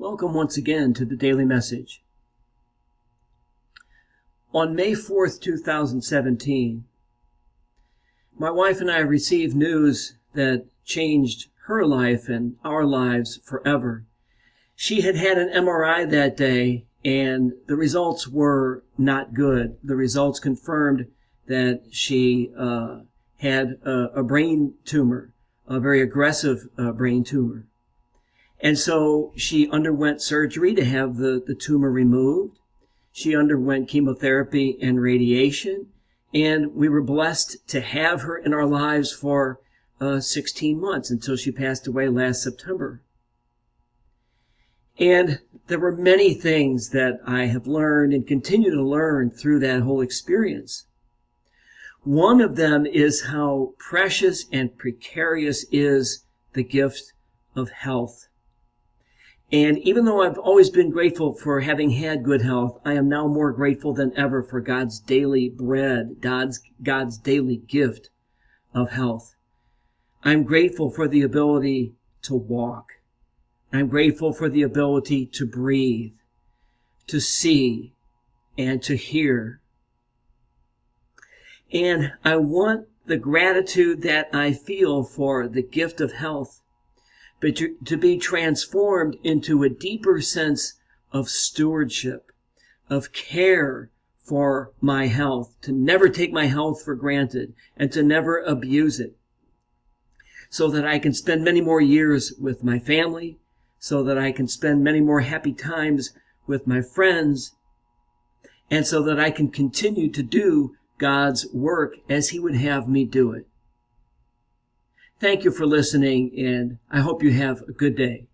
Welcome once again to the Daily Message. On May 4th, 2017, my wife and I received news that changed her life and our lives forever. She had had an MRI that day, and the results were not good. The results confirmed that she had a brain tumor, a very aggressive brain tumor. And so she underwent surgery to have the tumor removed. She underwent chemotherapy and radiation, and we were blessed to have her in our lives for 16 months until she passed away last September. And there were many things that I have learned and continue to learn through that whole experience. One of them is how precious and precarious is the gift of health. And even though I've always been grateful for having had good health, I am now more grateful than ever for God's daily bread, God's daily gift of health. I'm grateful for the ability to walk. I'm grateful for the ability to breathe, to see, and to hear. And I want the gratitude that I feel for the gift of health but to be transformed into a deeper sense of stewardship, of care for my health, to never take my health for granted and to never abuse it, so that I can spend many more years with my family, so that I can spend many more happy times with my friends, and so that I can continue to do God's work as He would have me do it. Thank you for listening, and I hope you have a good day.